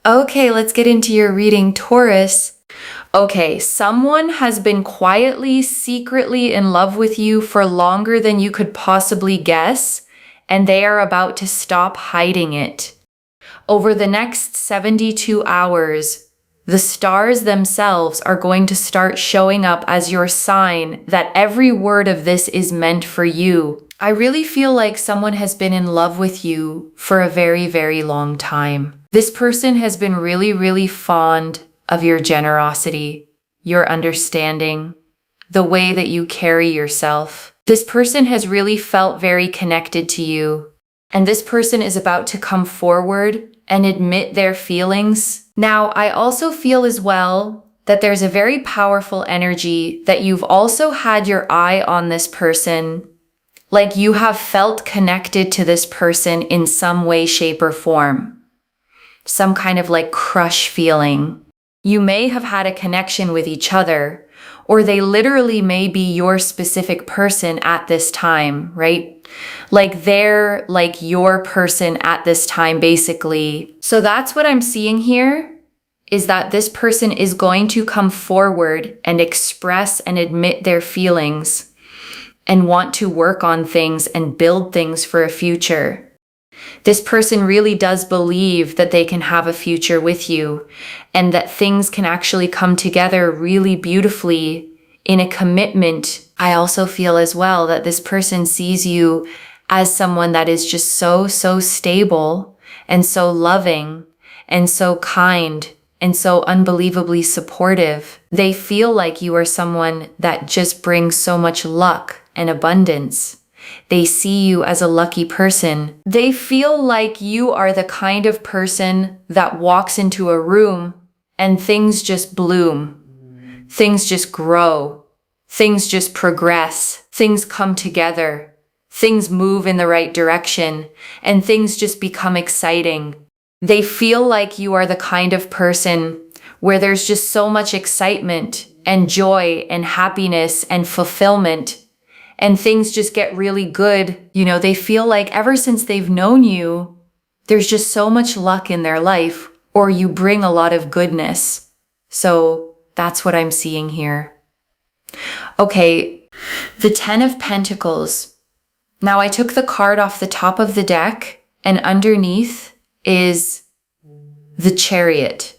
Okay, let's get into your reading, Taurus. Okay, someone has been quietly, secretly in love with you for longer than you could possibly guess, and they are about to stop hiding it. Over the next 72 hours, the stars themselves are going to start showing up as your sign that every word of this is meant for you. I really feel like someone has been in love with you for a very, very long time. This person has been really, really fond of your generosity, your understanding, the way that you carry yourself. This person has really felt very connected to you, and this person is about to come forward and admit their feelings. Now, I also feel as well that there's a very powerful energy that you've also had your eye on this person. Like you have felt connected to this person in some way, shape, or form. Some kind of like crush feeling. You may have had a connection with each other, or they literally may be your specific person at this time, right? Like they're like your person at this time, basically. So that's what I'm seeing here, is that this person is going to come forward and express and admit their feelings and want to work on things and build things for a future. This person really does believe that they can have a future with you and that things can actually come together really beautifully in a commitment. I also feel as well that this person sees you as someone that is just so stable and so loving and so kind and so unbelievably supportive. They feel like you are someone that just brings so much luck and abundance. They see you as a lucky person. They feel like you are the kind of person that walks into a room and things just bloom. Things just grow. Things just progress. Things come together. Things move in the right direction, and things just become exciting. They feel like you are the kind of person where there's just so much excitement and joy and happiness and fulfillment, and things just get really good. You know, they feel like ever since they've known you, there's just so much luck in their life, or you bring a lot of goodness. So that's what I'm seeing here. Okay, the 10 of Pentacles. Now I took the card off the top of the deck, and underneath is the Chariot.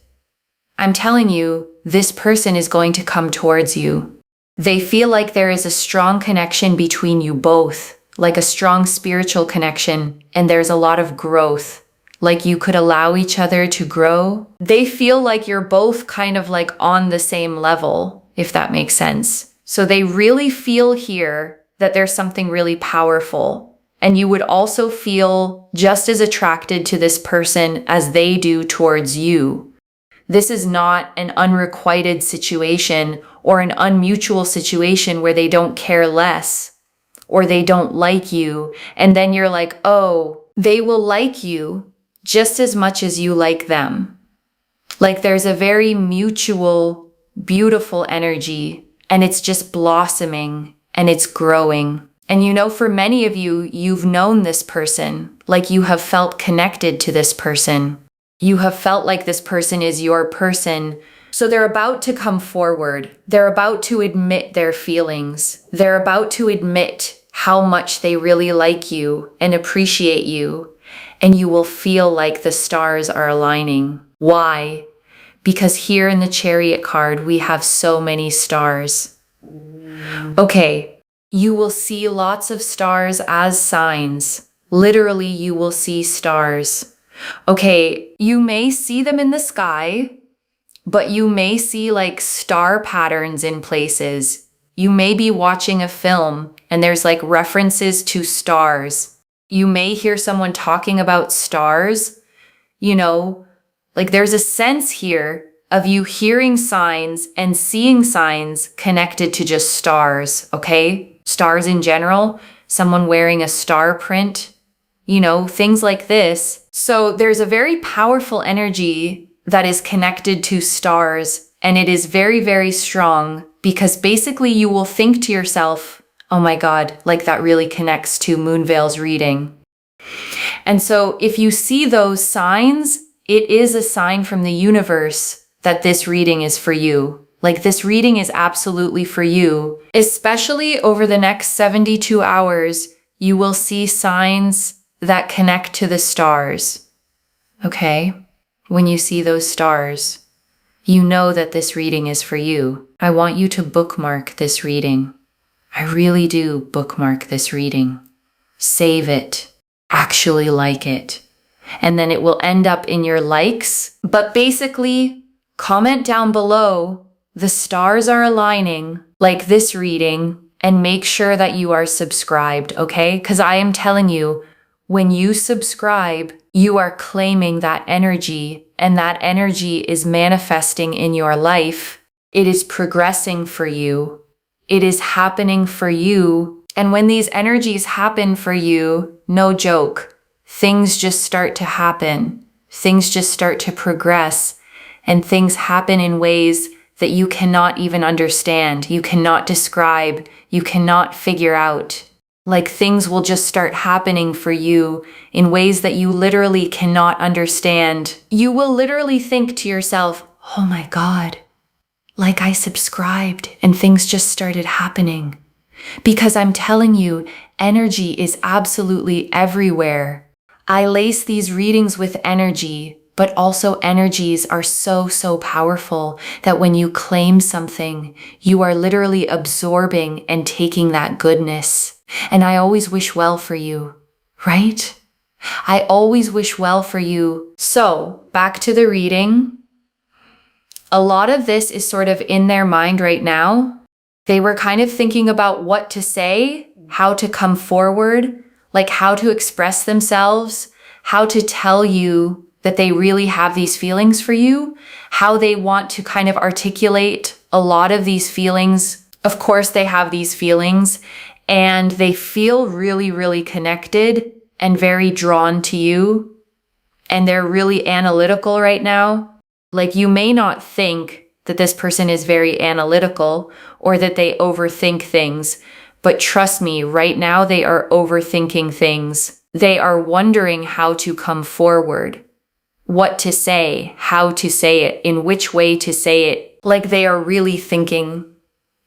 I'm telling you, this person is going to come towards you. They feel like there is a strong connection between you both, like a strong spiritual connection, and there's a lot of growth, like you could allow each other to grow. They feel like you're both kind of like on the same level, if that makes sense. So they really feel here that there's something really powerful, and you would also feel just as attracted to this person as they do towards you. This is not an unrequited situation or an unmutual situation where they don't care less or they don't like you. And then you're like, oh, they will like you just as much as you like them. Like there's a very mutual, beautiful energy, and it's just blossoming and it's growing. And you know, for many of you, you've known this person, like you have felt connected to this person. You have felt like this person is your person. So they're about to come forward. They're about to admit their feelings. They're about to admit how much they really like you and appreciate you. And you will feel like the stars are aligning. Why? Because here in the Chariot card, we have so many stars. Okay, you will see lots of stars as signs. Literally, you will see stars. Okay, you may see them in the sky, but you may see like star patterns in places. You may be watching a film and there's like references to stars. You may hear someone talking about stars. You know, like there's a sense here of you hearing signs and seeing signs connected to just stars, okay? Stars in general, someone wearing a star print, you know, things like this. So there's a very powerful energy that is connected to stars, and it is very, very strong because basically you will think to yourself, oh my God, like that really connects to Moonveil's reading. And so if you see those signs it is a sign from the universe that this reading is for you. Like, this reading is absolutely for you. Especially over the next 72 hours, you will see signs that connect to the stars. Okay? When you see those stars, you know that this reading is for you. I want you to bookmark this reading. I really do bookmark this reading. Save it. Actually like it. And then it will end up in your likes. But basically, comment down below, the stars are aligning, like this reading, and make sure that you are subscribed, okay? Because I am telling you, when you subscribe, you are claiming that energy, and that energy is manifesting in your life. It is progressing for you. It is happening for you. And when these energies happen for you, no joke, things just start to happen. Things just start to progress, and things happen in ways that you cannot even understand, you cannot describe, you cannot figure out. Like, things will just start happening for you in ways that you literally cannot understand. You will literally think to yourself, oh my God, like I subscribed and things just started happening. Because I'm telling you, energy is absolutely everywhere. I lace these readings with energy, but also energies are so powerful that when you claim something, you are literally absorbing and taking that goodness. And I always wish well for you, right? I always wish well for you. So, back to the reading. A lot of this is sort of in their mind right now. They were kind of thinking about what to say, how to come forward, like how to express themselves, how to tell you that they really have these feelings for you, how they want to kind of articulate a lot of these feelings. Of course, they have these feelings and they feel really connected and very drawn to you. And they're really analytical right now. Like, you may not think that this person is very analytical or that they overthink things, but trust me, right now they are overthinking things. They are wondering how to come forward, what to say, how to say it, in which way to say it. Like, they are really thinking,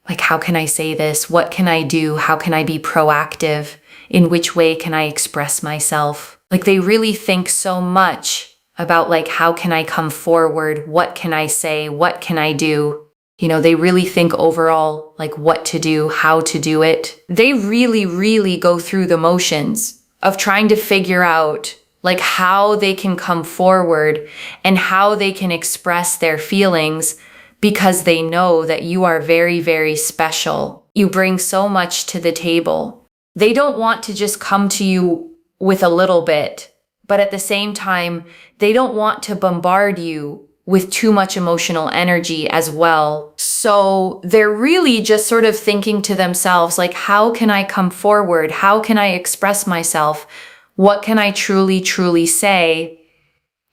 like, how can I say this? What can I do? How can I be proactive? In which way can I express myself? Like, they really think so much about, like, how can I come forward? What can I say? What can I do? You know, they really think overall, like, what to do, how to do it. They really go through the motions of trying to figure out, like, how they can come forward and how they can express their feelings, because they know that you are very special. You bring so much to the table. They don't want to just come to you with a little bit, but at the same time, they don't want to bombard you with too much emotional energy as well. So they're really just sort of thinking to themselves, like, how can I come forward? How can I express myself? What can I truly say?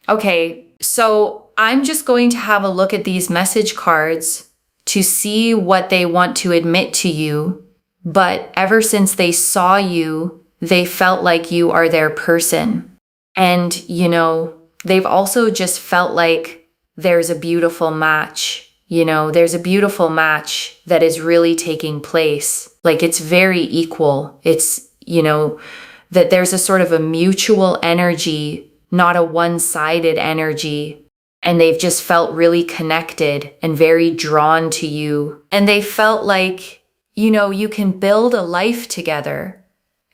Okay, so I'm just going to have a look at these message cards to see what they want to admit to you. But ever since they saw you, they felt like you are their person. And, you know, they've also just felt like there's a beautiful match. You know, there's a beautiful match that is really taking place. Like, it's very equal. It's, you know, that there's a sort of a mutual energy, not a one-sided energy. And they've just felt really connected and very drawn to you. And they felt like, you know, you can build a life together.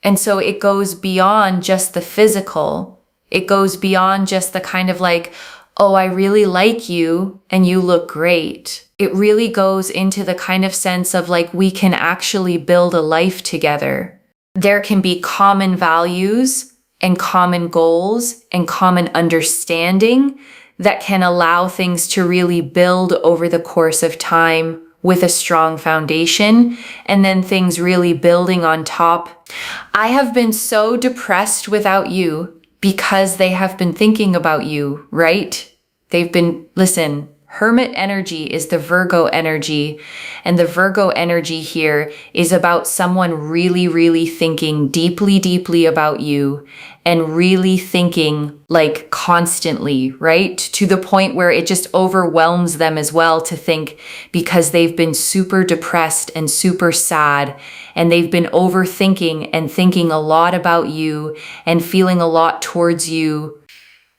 And so it goes beyond just the physical. It goes beyond just the kind of like, oh, I really like you and you look great. It really goes into the kind of sense of, like, we can actually build a life together. There can be common values and common goals and common understanding that can allow things to really build over the course of time with a strong foundation, and then things really building on top. I have been so depressed without you because they have been thinking about you, right? They've been, listen, Hermit energy is the Virgo energy, and the Virgo energy here is about someone really, really thinking deeply, deeply about you and really thinking like constantly, right? To the point where it just overwhelms them as well to think, because they've been super depressed and super sad, and they've been overthinking and thinking a lot about you and feeling a lot towards you.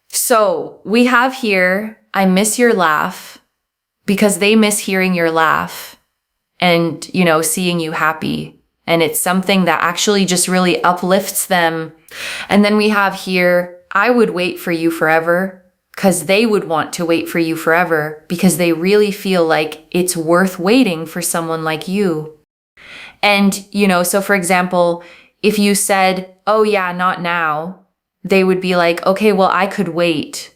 So we have here, I miss your laugh, because they miss hearing your laugh and, seeing you happy. And it's something that actually just really uplifts them. And then we have here, I would wait for you forever, because they would want to wait for you forever because they really feel like it's worth waiting for someone like you. And, so for example, if you said, oh yeah, not now, they would be like, okay, well, I could wait.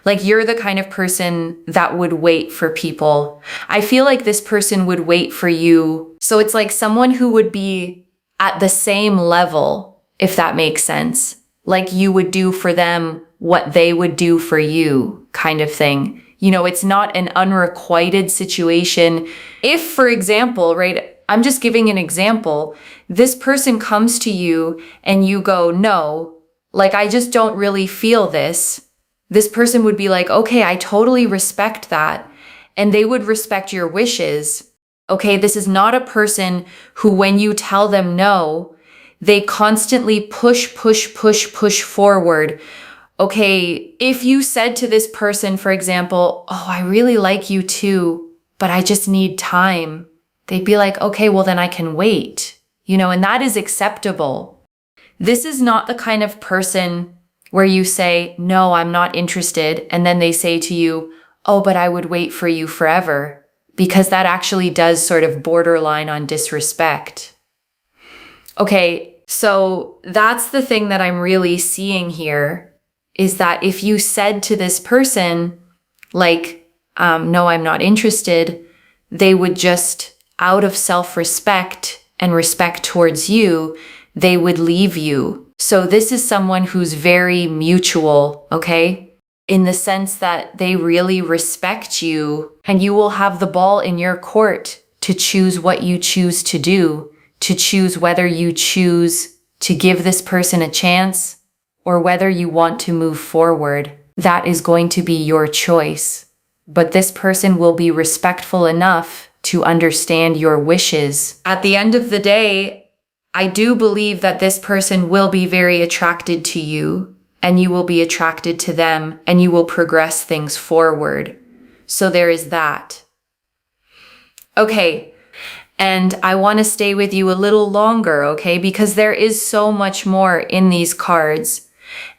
Like you're the kind of person that would wait for people. I feel like this person would wait for you. So it's like someone who would be at the same level, if that makes sense. Like you would do for them what they would do for you, kind of thing. It's not an unrequited situation. If, for example, right, I'm just giving an example, this person comes to you and you go, no, like I just don't really feel this. This person would be like, okay, I totally respect that. And they would respect your wishes. Okay, this is not a person who, when you tell them no, they constantly push forward. Okay, if you said to this person, for example, oh, I really like you too, but I just need time. They'd be like, okay, well then I can wait, and that is acceptable. This is not the kind of person where you say, no, I'm not interested. And then they say to you, oh, but I would wait for you forever, because that actually does sort of borderline on disrespect. Okay, so that's the thing that I'm really seeing here, is that if you said to this person, like, no, I'm not interested, they would just, out of self-respect and respect towards you, they would leave you. So this is someone who's very mutual, okay? In the sense that they really respect you, and you will have the ball in your court to choose what you choose to do, to choose whether you choose to give this person a chance or whether you want to move forward. That is going to be your choice. But this person will be respectful enough to understand your wishes. At the end of the day, I do believe that this person will be very attracted to you, and you will be attracted to them, and you will progress things forward. So there is that. Okay, and I want to stay with you a little longer, okay? Because there is so much more in these cards,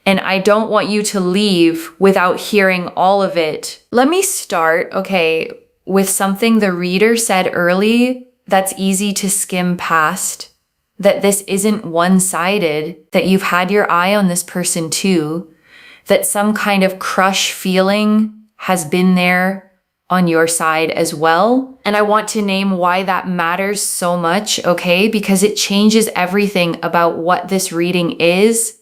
and I don't want you to leave without hearing all of it. Let me start, okay, with something the reader said early that's easy to skim past. That this isn't one-sided, that you've had your eye on this person too, that some kind of crush feeling has been there on your side as well. And I want to name why that matters so much, okay? Because it changes everything about what this reading is.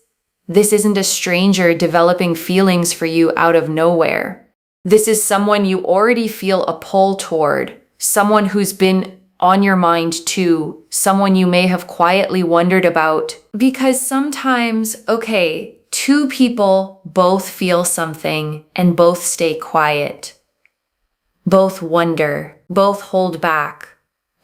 This isn't a stranger developing feelings for you out of nowhere. This is someone you already feel a pull toward, someone who's been on your mind too, someone you may have quietly wondered about. Because sometimes, okay, two people both feel something and both stay quiet. Both wonder, both hold back,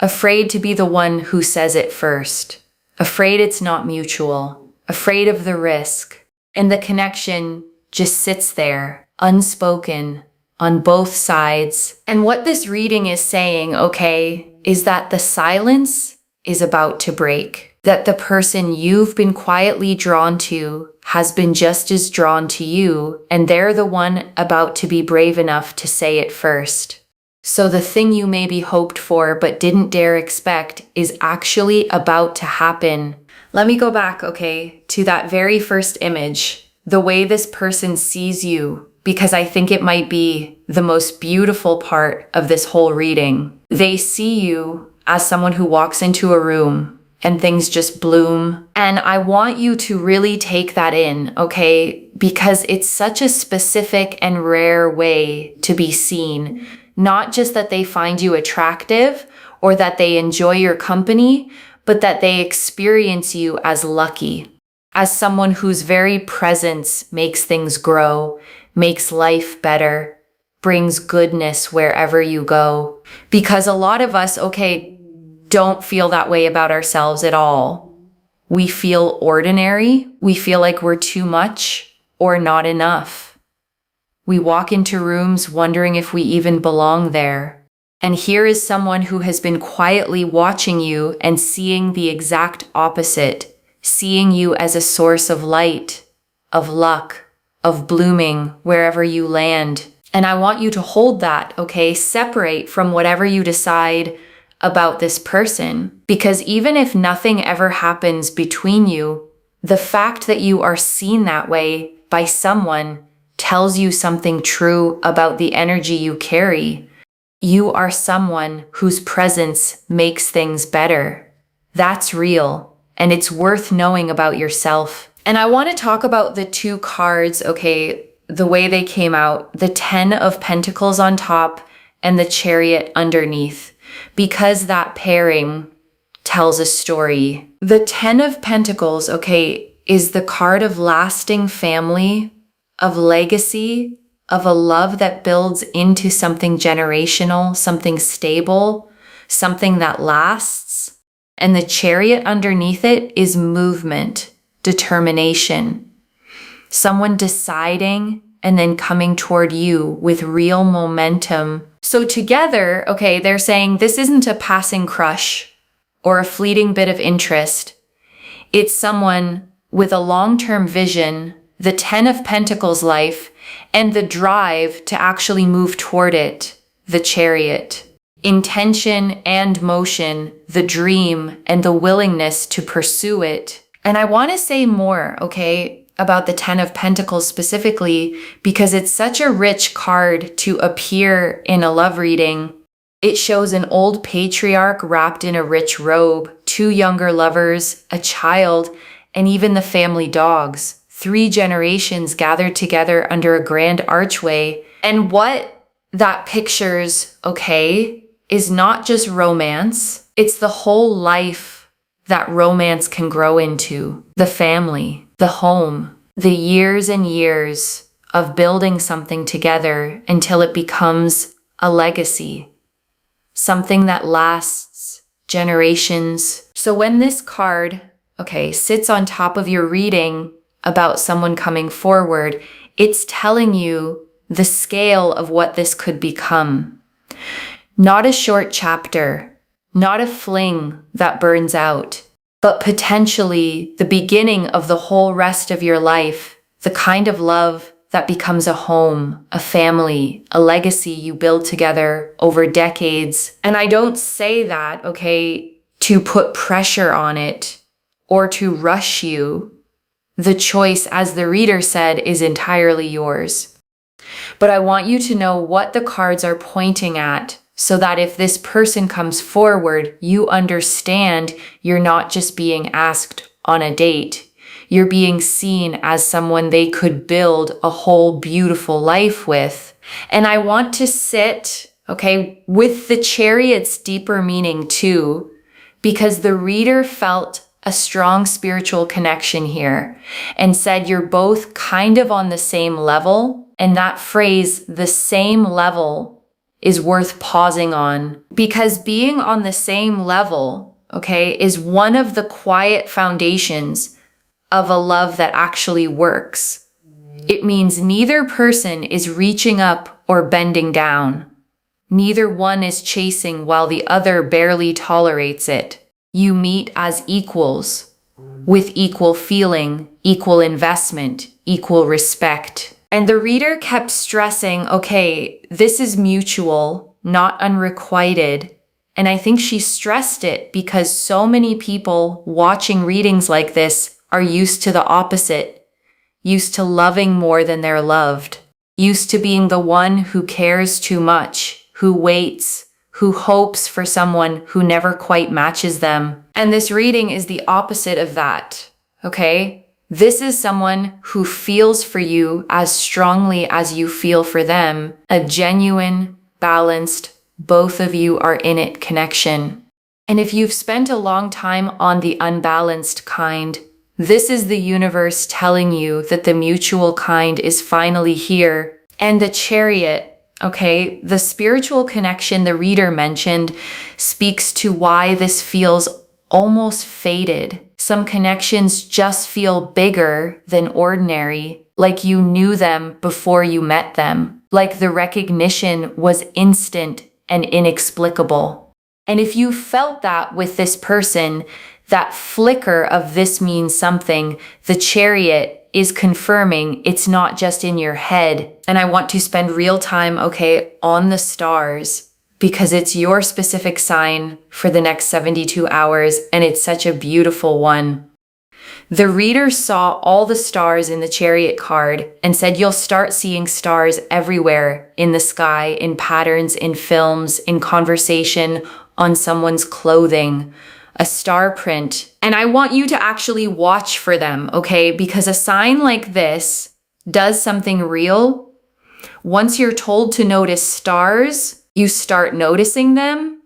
afraid to be the one who says it first, afraid it's not mutual, afraid of the risk, and the connection just sits there, unspoken, on both sides. And what this reading is saying, okay, is that the silence is about to break. That the person you've been quietly drawn to has been just as drawn to you, and they're the one about to be brave enough to say it first. So the thing you maybe hoped for but didn't dare expect is actually about to happen. Let me go back, okay, to that very first image. The way this person sees you, because I think it might be the most beautiful part of this whole reading. They see you as someone who walks into a room and things just bloom. And I want you to really take that in, okay? Because it's such a specific and rare way to be seen. Not just that they find you attractive or that they enjoy your company, but that they experience you as lucky, as someone whose very presence makes things grow, makes life better, brings goodness wherever you go. Because a lot of us, okay, don't feel that way about ourselves at all. We feel ordinary. We feel like we're too much or not enough. We walk into rooms wondering if we even belong there. And here is someone who has been quietly watching you and seeing the exact opposite, seeing you as a source of light, of luck, of blooming wherever you land. And I want you to hold that, okay? Separate from whatever you decide about this person, because even if nothing ever happens between you, the fact that you are seen that way by someone tells you something true about the energy you carry. You are someone whose presence makes things better. That's real, and it's worth knowing about yourself. And I want to talk about the two cards, okay, the way they came out, the 10 of Pentacles on top and the Chariot underneath, because that pairing tells a story. The 10 of Pentacles, okay, is the card of lasting family, of legacy, of a love that builds into something generational, something stable, something that lasts. And the Chariot underneath it is movement, determination, someone deciding and then coming toward you with real momentum. So together, okay, they're saying this isn't a passing crush or a fleeting bit of interest. It's someone with a long-term vision, the 10 of Pentacles life, and the drive to actually move toward it, the Chariot. Intention and motion, the dream, and the willingness to pursue it. And I want to say more, okay, about the 10 of Pentacles specifically, because it's such a rich card to appear in a love reading. It shows an old patriarch wrapped in a rich robe, two younger lovers, a child, and even the family dogs. 3 generations gathered together under a grand archway. And what that pictures, okay, is not just romance. It's the whole life that romance can grow into. The family, the home, the years and years of building something together until it becomes a legacy, something that lasts generations. So when this card, okay, sits on top of your reading about someone coming forward, it's telling you the scale of what this could become. Not a short chapter, not a fling that burns out, but potentially the beginning of the whole rest of your life, the kind of love that becomes a home, a family, a legacy you build together over decades. And I don't say that, okay, to put pressure on it or to rush you. The choice, as the reader said, is entirely yours. But I want you to know what the cards are pointing at, so that if this person comes forward, you understand you're not just being asked on a date. You're being seen as someone they could build a whole beautiful life with. And I want to sit, okay, with the Chariot's deeper meaning too, because the reader felt a strong spiritual connection here and said you're both kind of on the same level. And that phrase, the same level, is worth pausing on, because being on the same level, okay, is one of the quiet foundations of a love that actually works. It means neither person is reaching up or bending down. Neither one is chasing while the other barely tolerates it. You meet as equals, with equal feeling, equal investment, equal respect. And the reader kept stressing, okay, this is mutual, not unrequited. And I think she stressed it because so many people watching readings like this are used to the opposite, used to loving more than they're loved, used to being the one who cares too much, who waits, who hopes for someone who never quite matches them. And this reading is the opposite of that, okay? This is someone who feels for you as strongly as you feel for them, a genuine, balanced, both of you are in it connection. And if you've spent a long time on the unbalanced kind, this is the universe telling you that the mutual kind is finally here. And the chariot, okay, the spiritual connection the reader mentioned speaks to why this feels almost fated. Some connections just feel bigger than ordinary, like you knew them before you met them, like the recognition was instant and inexplicable. And if you felt that with this person, that flicker of this means something, the chariot is confirming it's not just in your head. And I want to spend real time, okay, on the stars, because it's your specific sign for the next 72 hours, and it's such a beautiful one. The reader saw all the stars in the chariot card and said you'll start seeing stars everywhere in the sky, in patterns, in films, in conversation, on someone's clothing, a star print. And I want you to actually watch for them, okay? Because a sign like this does something real. Once you're told to notice stars, you start noticing them.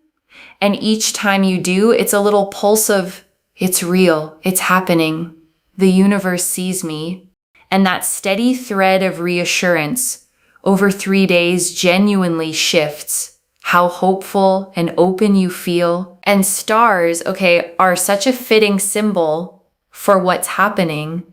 And each time you do, it's a little pulse of, it's real, it's happening. The universe sees me. And that steady thread of reassurance over 3 days genuinely shifts how hopeful and open you feel. And stars, okay, are such a fitting symbol for what's happening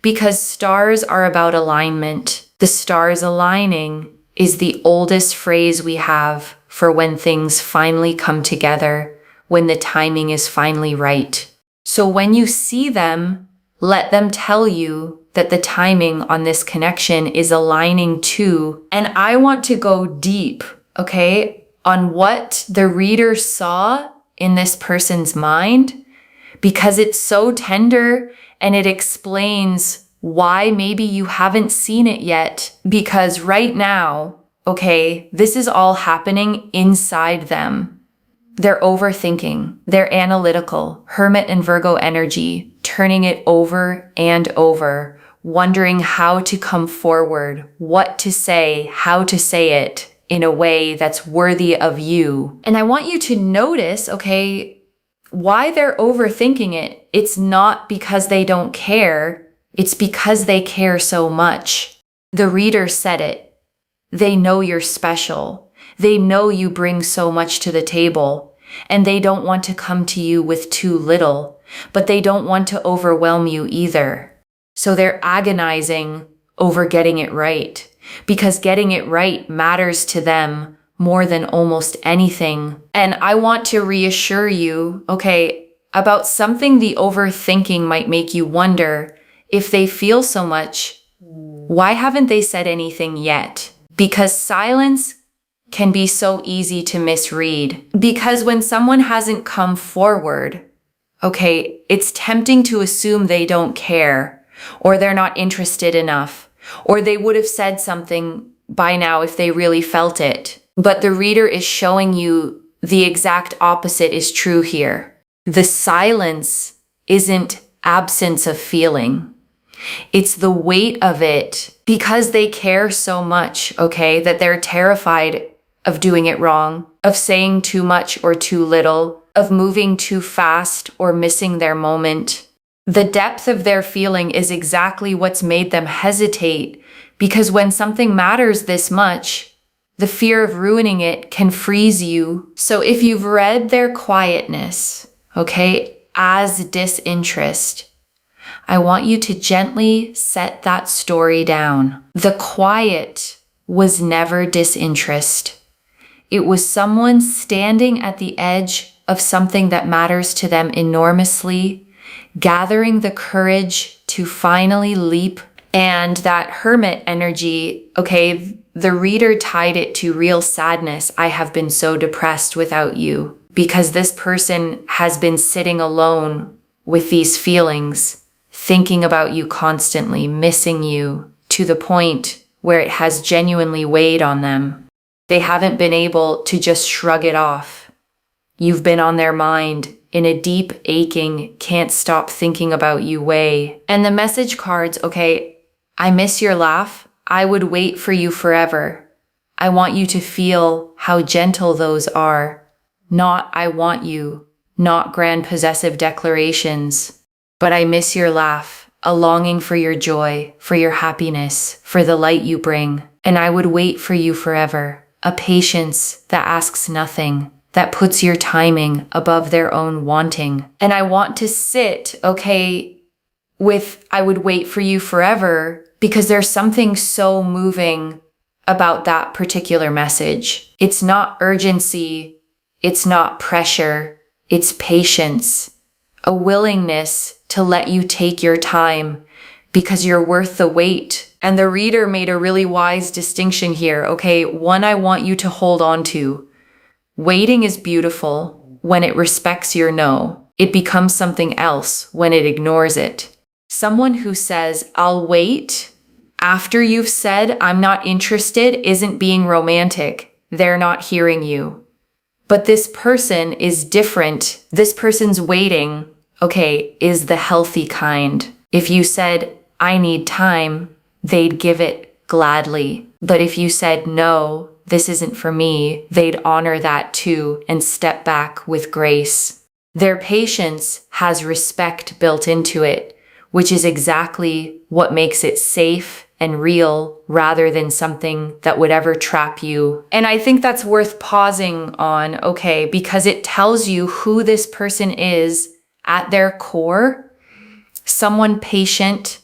because stars are about alignment. The stars aligning is the oldest phrase we have for when things finally come together, when the timing is finally right. So when you see them, let them tell you that the timing on this connection is aligning too. And I want to go deep, okay, on what the reader saw in this person's mind, because it's so tender and it explains why maybe you haven't seen it yet. Because right now, okay, this is all happening inside them. They're overthinking, they're analytical, Hermit and Virgo energy, turning it over and over, wondering how to come forward, what to say, how to say it in a way that's worthy of you. And I want you to notice, okay, why they're overthinking it. It's not because they don't care, it's because they care so much. The reader said it. They know you're special. They know you bring so much to the table, and they don't want to come to you with too little, but they don't want to overwhelm you either. So they're agonizing over getting it right, because getting it right matters to them more than almost anything. And I want to reassure you, okay, about something the overthinking might make you wonder if they feel so much, why haven't they said anything yet? Because silence can be so easy to misread. Because when someone hasn't come forward, okay, it's tempting to assume they don't care, or they're not interested enough, or they would have said something by now if they really felt it. But the reader is showing you the exact opposite is true here. The silence isn't absence of feeling. It's the weight of it, because they care so much, okay, that they're terrified of doing it wrong, of saying too much or too little, of moving too fast or missing their moment. The depth of their feeling is exactly what's made them hesitate, because when something matters this much, the fear of ruining it can freeze you. So if you've read their quietness, okay, as disinterest, I want you to gently set that story down. The quiet was never disinterest. It was someone standing at the edge of something that matters to them enormously, gathering the courage to finally leap. And that hermit energy, okay, the reader tied it to real sadness. I have been so depressed without you, because this person has been sitting alone with these feelings, thinking about you constantly, missing you, to the point where it has genuinely weighed on them. They haven't been able to just shrug it off. You've been on their mind in a deep, aching, can't stop thinking about you way. And the message cards, okay, I miss your laugh. I would wait for you forever. I want you to feel how gentle those are. Not I want you, not grand possessive declarations, but I miss your laugh, a longing for your joy, for your happiness, for the light you bring. And I would wait for you forever. A patience that asks nothing, that puts your timing above their own wanting. And I want to sit, okay, with I would wait for you forever, because there's something so moving about that particular message. It's not urgency, it's not pressure, it's patience, a willingness to let you take your time because you're worth the wait. And the reader made a really wise distinction here. Okay, one I want you to hold on to. Waiting is beautiful when it respects your no. It becomes something else when it ignores it. Someone who says, I'll wait, after you've said, I'm not interested, isn't being romantic. They're not hearing you. But this person is different. This person's waiting, okay, is the healthy kind. If you said, I need time, they'd give it gladly. But if you said, no, this isn't for me, they'd honor that too and step back with grace. Their patience has respect built into it, which is exactly what makes it safe and real rather than something that would ever trap you. And I think that's worth pausing on, okay, because it tells you who this person is at their core. Someone patient,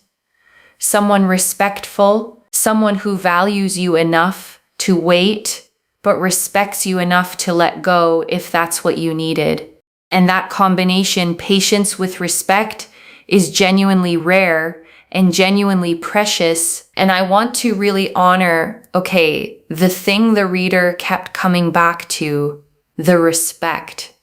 someone respectful, someone who values you enough to wait, but respects you enough to let go if that's what you needed. And that combination, patience with respect, is genuinely rare and genuinely precious. And I want to really honor, okay, the thing the reader kept coming back to, the respect,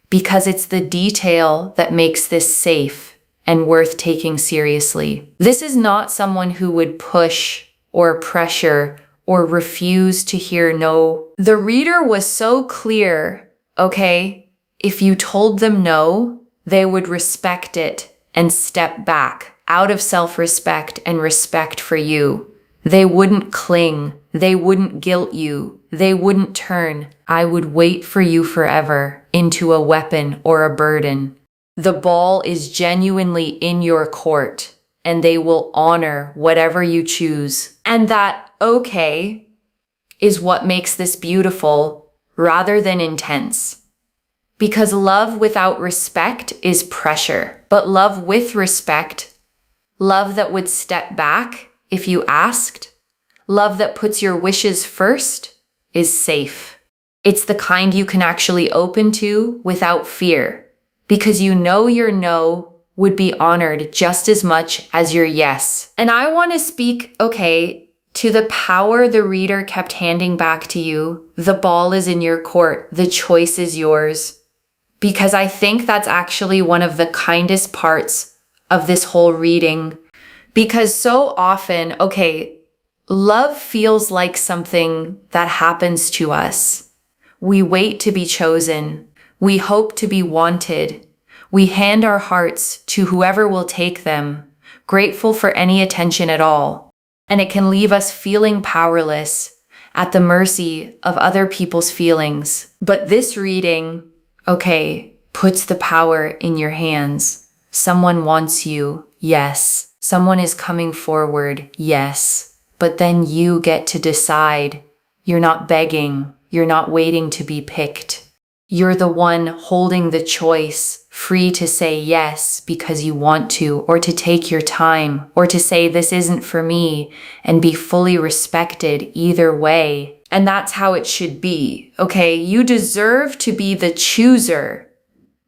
because it's the detail that makes this safe and worth taking seriously. This is not someone who would push or pressure or refuse to hear no. The reader was so clear, okay, if you told them no, they would respect it and step back out of self-respect and respect for you. They wouldn't cling. They wouldn't guilt you. They wouldn't turn I would wait for you forever into a weapon or a burden. The ball is genuinely in your court, and they will honor whatever you choose. And that okay is what makes this beautiful rather than intense. Because love without respect is pressure, but love with respect, love that would step back if you asked, love that puts your wishes first, is safe. It's the kind you can actually open to without fear, because you know your no would be honored just as much as your yes. And I want to speak, okay, to the power the reader kept handing back to you. The ball is in your court. The choice is yours. Because I think that's actually one of the kindest parts of this whole reading. Because so often, okay, love feels like something that happens to us. We wait to be chosen. We hope to be wanted. We hand our hearts to whoever will take them, grateful for any attention at all. And it can leave us feeling powerless, at the mercy of other people's feelings. But this reading, okay, puts the power in your hands. Someone wants you, yes. Someone is coming forward, yes. But then you get to decide. You're not begging. You're not waiting to be picked. You're the one holding the choice, free to say yes because you want to, or to take your time, or to say this isn't for me, and be fully respected either way. And that's how it should be, okay? You deserve to be the chooser,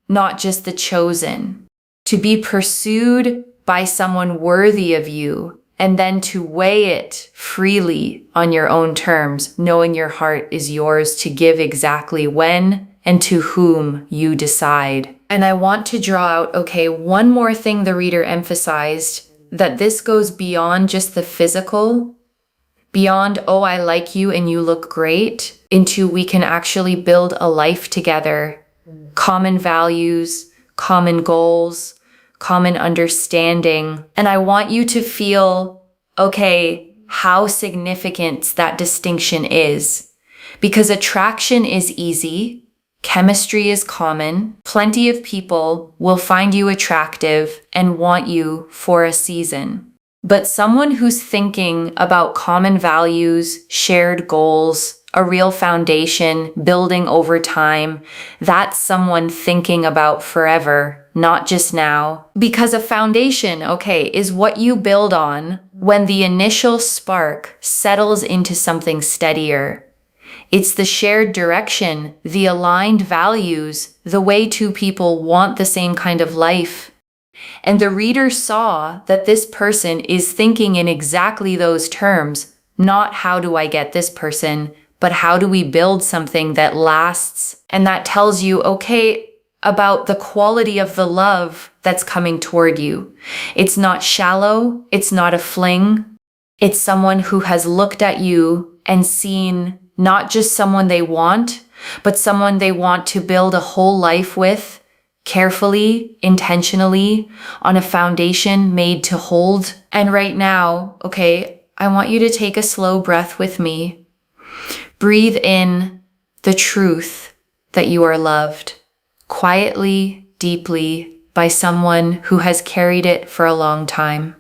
not just the chosen. To be pursued by someone worthy of you, and then to weigh it freely on your own terms, knowing your heart is yours to give exactly when and to whom you decide. And I want to draw out, okay, one more thing the reader emphasized, that this goes beyond just the physical, Beyond, oh, I like you and you look great, into we can actually build a life together. Common values, common goals, common understanding. And I want you to feel, okay, how significant that distinction is. Because attraction is easy, chemistry is common, plenty of people will find you attractive and want you for a season. But someone who's thinking about common values, shared goals, a real foundation, building over time, that's someone thinking about forever, not just now. Because a foundation, okay, is what you build on when the initial spark settles into something steadier. It's the shared direction, the aligned values, the way two people want the same kind of life. And the reader saw that this person is thinking in exactly those terms, not how do I get this person, but how do we build something that lasts? And that tells you, okay, about the quality of the love that's coming toward you. It's not shallow, it's not a fling. It's someone who has looked at you and seen not just someone they want, but someone they want to build a whole life with, carefully, intentionally, on a foundation made to hold. And right now, okay, I want you to take a slow breath with me. Breathe in the truth that you are loved, quietly, deeply, by someone who has carried it for a long time.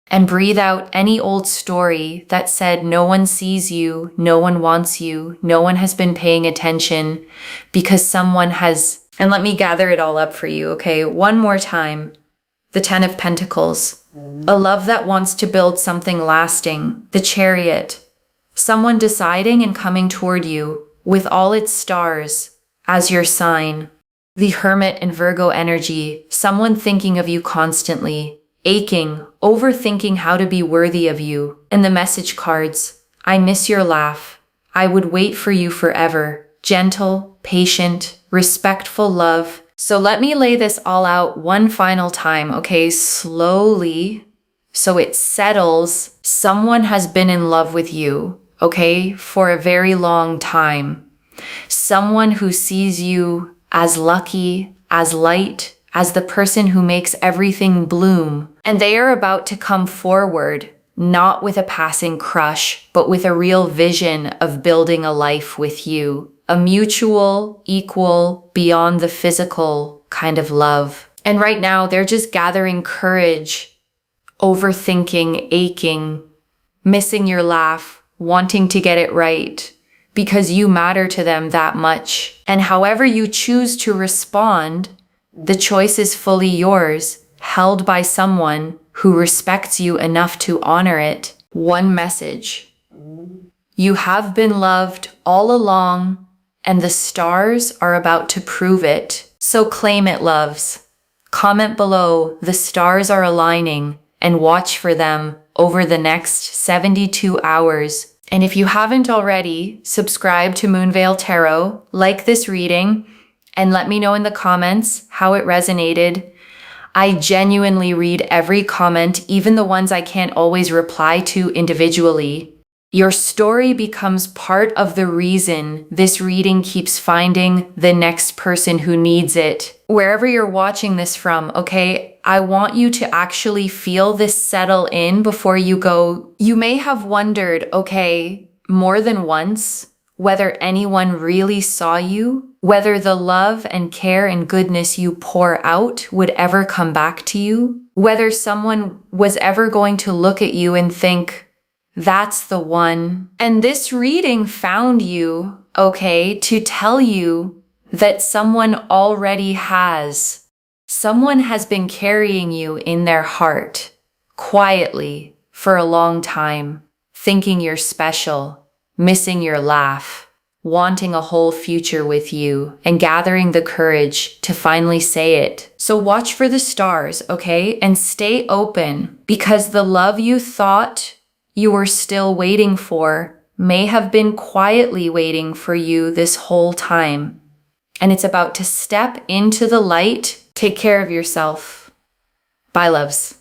And breathe out any old story that said no one sees you, no one wants you, no one has been paying attention because someone has. And let me gather it all up for you, okay? One more time. The 10 of Pentacles. A love that wants to build something lasting. The Chariot. Someone deciding and coming toward you with all its stars as your sign. The Hermit and Virgo energy. Someone thinking of you constantly. Aching, overthinking how to be worthy of you. And the message cards. I miss your laugh. I would wait for you forever. Gentle, patient, respectful love. So let me lay this all out one final time, okay? Slowly, so it settles. Someone has been in love with you, okay? For a very long time. Someone who sees you as lucky, as light, as the person who makes everything bloom. And they are about to come forward, not with a passing crush, but with a real vision of building a life with you. A mutual, equal, beyond the physical kind of love. And right now, they're just gathering courage, overthinking, aching, missing your laugh, wanting to get it right, because you matter to them that much. And however you choose to respond, the choice is fully yours, held by someone who respects you enough to honor it. One message. You have been loved all along, and the stars are about to prove it. So claim it, loves. Comment below, the stars are aligning, and watch for them over the next 72 hours. And if you haven't already, subscribe to Moonveil Tarot, like this reading, and let me know in the comments how it resonated. I genuinely read every comment, even the ones I can't always reply to individually. Your story becomes part of the reason this reading keeps finding the next person who needs it. Wherever you're watching this from, okay, I want you to actually feel this settle in before you go. You may have wondered, okay, more than once, whether anyone really saw you, whether the love and care and goodness you pour out would ever come back to you, whether someone was ever going to look at you and think, that's the one. And this reading found you, okay, to tell you that someone already has. Someone has been carrying you in their heart, quietly, for a long time, thinking you're special, missing your laugh, wanting a whole future with you, and gathering the courage to finally say it. So watch for the stars, okay? And stay open, because the love you thought you were still waiting for may have been quietly waiting for you this whole time. And it's about to step into the light. Take care of yourself. Bye, loves.